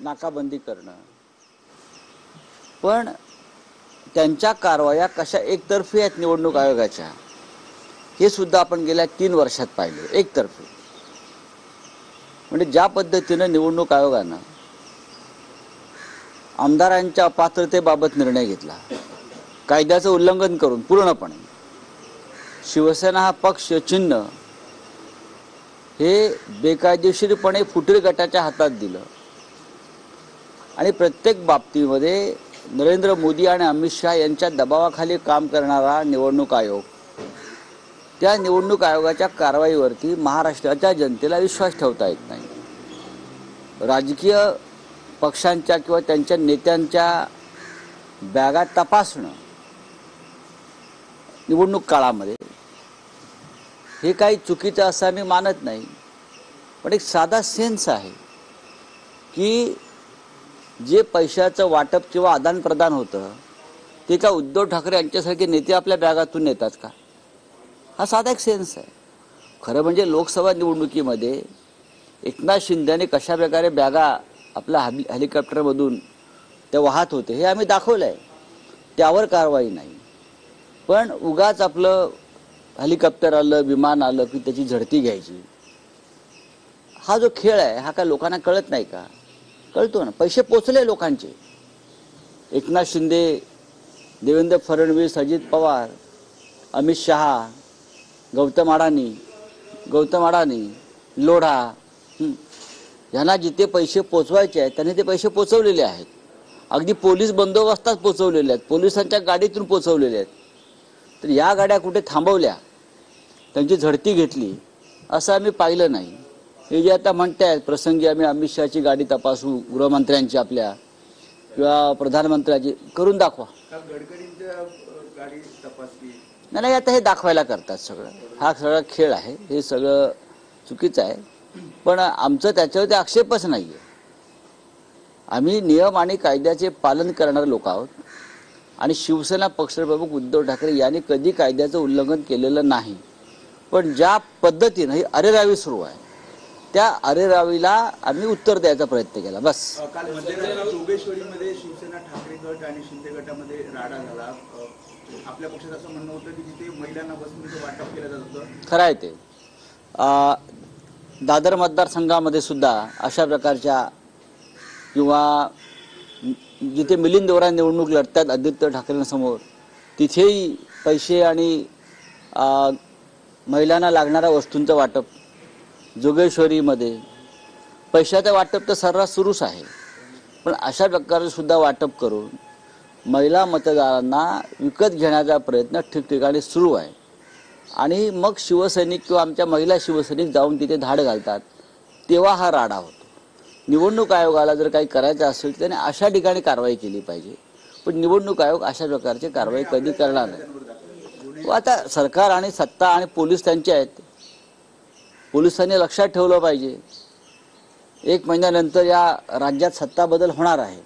नाकाबंदी करणं, पण त्यांच्या कारवाया कशा एकतर्फी आहेत निवडणूक आयोगाच्या, हे सुद्धा आपण गेल्या 3 वर्षात पाहिले. एकतर्फी म्हणजे ज्या पद्धतीनं निवडणूक आयोगानं आमदारांच्या अपात्रतेबाबत निर्णय घेतला, कायद्याचं उल्लंघन करून पूर्णपणे शिवसेना हा पक्ष चिन्ह हे बेकायदेशीरपणे फुटीर गटाच्या हातात दिलं आणि प्रत्येक बाबतीमध्ये नरेंद्र मोदी आणि अमित शहा यांच्या दबावाखाली काम करणारा निवडणूक आयोग, त्या निवडणूक आयोगाच्या कारवाईवरती महाराष्ट्राच्या जनतेला विश्वास ठेवता येत नाही. राजकीय पक्षांच्या किंवा त्यांच्या नेत्यांच्या बॅगा तपासणं निवडणूक काळामध्ये हे काही चुकीचं असं मी मानत नाही, पण एक साधा सेन्स आहे की जे पैशाचं वाटप किंवा आदानप्रदान होतं ते का उद्धव ठाकरे यांच्यासारखे नेते आपल्या बॅगातून नेतात का? हा साधा एक सेन्स आहे. खरं म्हणजे लोकसभा निवडणुकीमध्ये एकनाथ शिंदेने कशा प्रकारे बॅगा आपल्या हेलिकॉप्टरमधून ते वाहत होते हे आम्ही दाखवलं आहे, त्यावर कारवाई नाही. पण उगाच आपलं हेलिकॉप्टर आलं, विमान आलं की त्याची झडती घ्यायची, हा जो खेळ आहे हा काय लोकांना कळत नाही का? कळतो ना. पैसे पोचले लोकांचे. एकनाथ शिंदे, देवेंद्र फडणवीस, अजित पवार, अमित शहा, गौतम अडाणी, लोढा, यांना जिथे पैसे पोचवायचे आहेत त्यांनी ते पैसे पोचवलेले आहेत. अगदी पोलीस बंदोबस्तात पोचवलेले आहेत, पोलिसांच्या गाडीतून पोचवलेले आहेत. तर या गाड्या कुठे थांबवल्या, त्यांची झडती घेतली असं आम्ही पाहिलं नाही. हे जे आता म्हणतायत प्रसंगी आम्ही अमित शहाची गाडी तपासू, गृहमंत्र्यांची आपल्या किंवा प्रधानमंत्र्यांची, करून दाखवा. नाही, आता हे दाखवायला करतात सगळं. हा सगळा खेळ आहे, हे सगळं चुकीचं आहे. पण आमचं त्याच्यावरती आक्षेपच नाही आहे. आम्ही नियम आणि कायद्याचे पालन करणारे लोक आहोत आणि शिवसेना पक्षप्रमुख उद्धव ठाकरे यांनी कधी कायद्याचं उल्लंघन केलेलं नाही. पण ज्या पद्धतीनं ही अरेरावी सुरू आहे त्या अरेरावीला आम्ही उत्तर द्यायचा प्रयत्न केला. बस. काल जोगेश्वरीमध्ये शिवसेना ठाकरे गट आणि शिंदे गटामध्ये राडा झाला. आपल्या पक्षाचं असं म्हणणं होतं की जिथे महिलांना वसतिगृह वाटप केलं जात होतं. खरं आहे ते. दादर मतदारसंघामध्ये सुद्धा अशा प्रकारच्या किंवा जिथे मिलिंद देवरा निवडणूक लढतात आदित्य ठाकरेंसमोर, तिथेही पैसे आणि महिलांना लागणाऱ्या वस्तूंचं वाटप, जोगेश्वरीमध्ये पैशाचं वाटप तर सर्रास सुरूच आहे. पण अशा प्रकारे सुद्धा वाटप करून महिला मतदारांना विकत घेण्याचा प्रयत्न ठिकठिकाणी सुरू आहे. आणि मग शिवसैनिक किंवा आमच्या महिला शिवसैनिक जाऊन तिथे धाड घालतात, तेव्हा हा राडा होतो. निवडणूक आयोगाला जर काही करायचं असेल तर त्याने अशा ठिकाणी कारवाई केली पाहिजे. पण निवडणूक आयोग अशा प्रकारची कारवाई कधी करणार नाही. आता सरकार आणि सत्ता आणि पोलीस त्यांचे आहेत. पोलिसांनी लक्षात ठेवलं पाहिजे, 1 महिन्यानंतर या राज्यात सत्ता बदल होणार आहे.